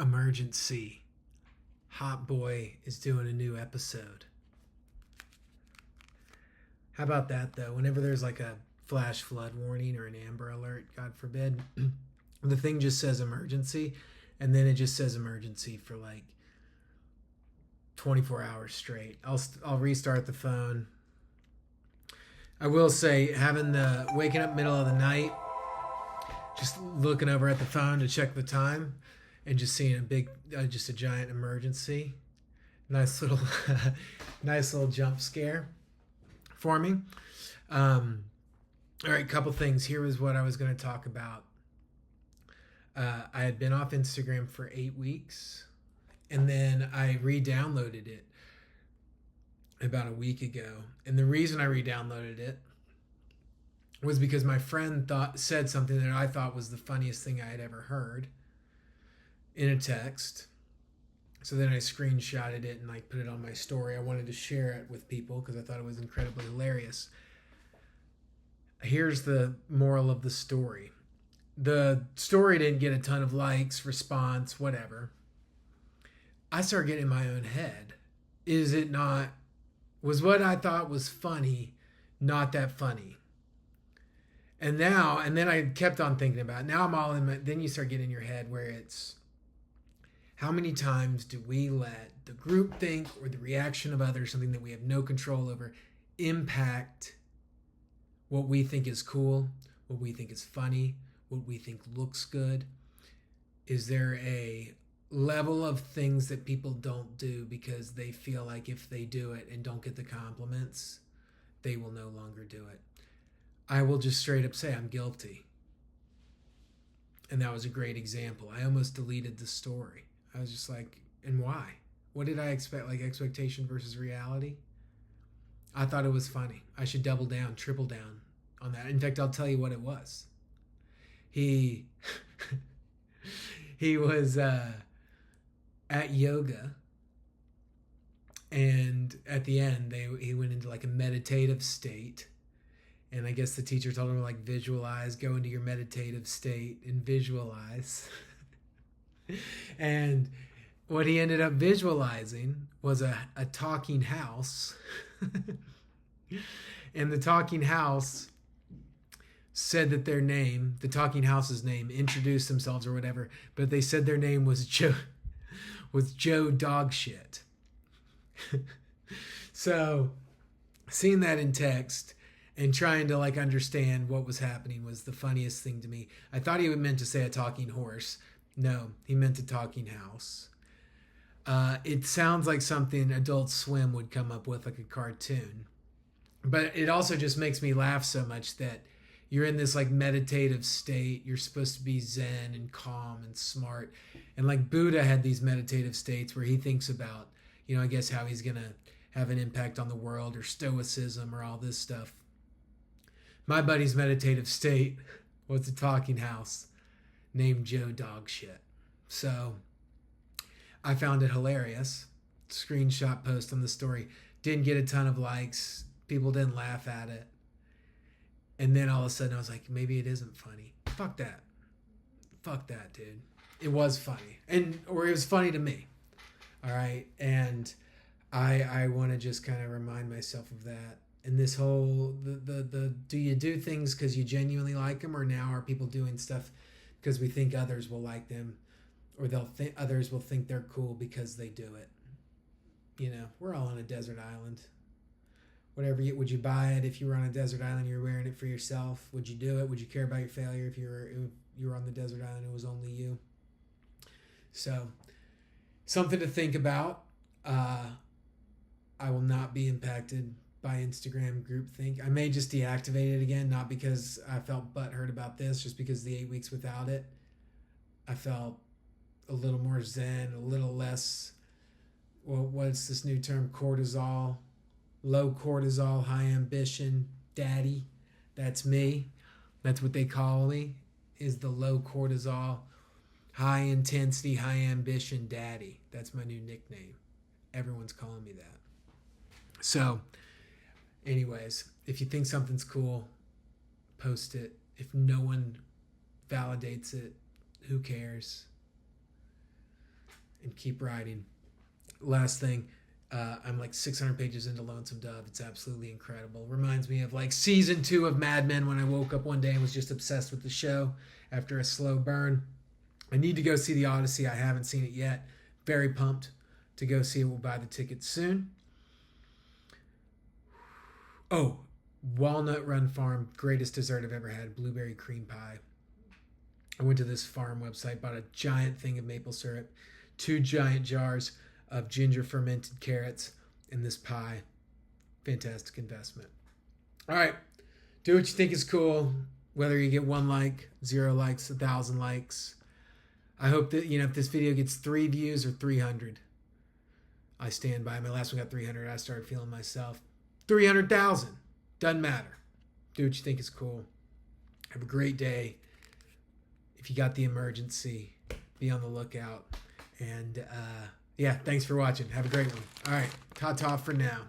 Emergency. Hot Boy is doing a new episode. How about that, though? Whenever there's like a flash flood warning or an Amber Alert, God forbid, the thing just says emergency, and then it just says emergency for like 24 hours straight. I'll restart the phone. I will say, having the waking up middle of the night, just looking over at the phone to check the time, and just seeing just a giant emergency. Nice little, nice little jump scare for me. All right, couple things. Here is what I was going to talk about. I had been off Instagram for 8 weeks, and then I re-downloaded it about a week ago. And the reason I re-downloaded it was because my friend said something that I thought was the funniest thing I had ever heard in a text. So then I screenshotted it and like put it on my story. I wanted to share it with people because I thought it was incredibly hilarious. Here's the moral of the story. The story didn't get a ton of likes, response, whatever. I started getting in my own head. Was what I thought was funny not that funny? And then I kept on thinking about it. Now I'm all then you start getting in your head where it's, how many times do we let the group think or the reaction of others, something that we have no control over, impact what we think is cool, what we think is funny, what we think looks good? Is there a level of things that people don't do because they feel like if they do it and don't get the compliments, they will no longer do it? I will just straight up say I'm guilty. And that was a great example. I almost deleted the story. I was just like, and why? What did I expect? Like expectation versus reality? I thought it was funny. I should double down, triple down on that. In fact, I'll tell you what it was. He was at yoga, and at the end he went into like a meditative state, and I guess the teacher told him like visualize, go into your meditative state and visualize. And what he ended up visualizing was a talking house. And the talking house said that the talking house's name, introduced themselves or whatever, but they said their name was Joe Dogshit. So seeing that in text and trying to like understand what was happening was the funniest thing to me. I thought he meant to say a talking horse. No, he meant a talking house. It sounds like something Adult Swim would come up with, like a cartoon. But it also just makes me laugh so much that you're in this like meditative state. You're supposed to be zen and calm and smart. And like Buddha had these meditative states where he thinks about, I guess how he's going to have an impact on the world, or stoicism or all this stuff. My buddy's meditative state was a talking house named Joe Dogshit. So I found it hilarious. Screenshot post on the story. Didn't get a ton of likes. People didn't laugh at it. And then all of a sudden I was like, maybe it isn't funny. Fuck that. Fuck that, dude. It was funny. Or it was funny to me. All right. And I want to just kind of remind myself of that. And this whole, the do you do things because you genuinely like them, or now are people doing stuff because we think others will like them, or others will think they're cool because they do it? We're all on a desert island. Whatever, would you buy it if you were on a desert island? You're wearing it for yourself. Would you do it? Would you care about your failure if you were on the desert island? It was only you. So, something to think about. I will not be impacted by Instagram groupthink. I may just deactivate it again, not because I felt butthurt about this, just because the 8 weeks without it, I felt a little more zen, a little less, what's this new term? Cortisol. Low cortisol, high ambition, daddy. That's me. That's what they call me, is the low cortisol, high intensity, high ambition daddy. That's my new nickname. Everyone's calling me that. So, anyways, if you think something's cool, post it. If no one validates it, who cares? and keep writing. Last thing, I'm like 600 pages into Lonesome Dove. It's absolutely incredible. Reminds me of like season 2 of Mad Men when I woke up one day and was just obsessed with the show after a slow burn. I need to go see The Odyssey. I haven't seen it yet. Very pumped to go see it. We'll buy the tickets soon. Oh, Walnut Run Farm, greatest dessert I've ever had, blueberry cream pie. I went to this farm website, bought a giant thing of maple syrup, 2 giant jars of ginger fermented carrots, and this pie. Fantastic investment. All right, do what you think is cool, whether you get 1 like, 0 likes, 1,000 likes. I hope that, if this video gets 3 views or 300, I stand by. My last one got 300. I started feeling myself. 300,000. Doesn't matter. Do what you think is cool. Have a great day. If you got the emergency, be on the lookout. And yeah, thanks for watching. Have a great one. All right, ta-ta for now.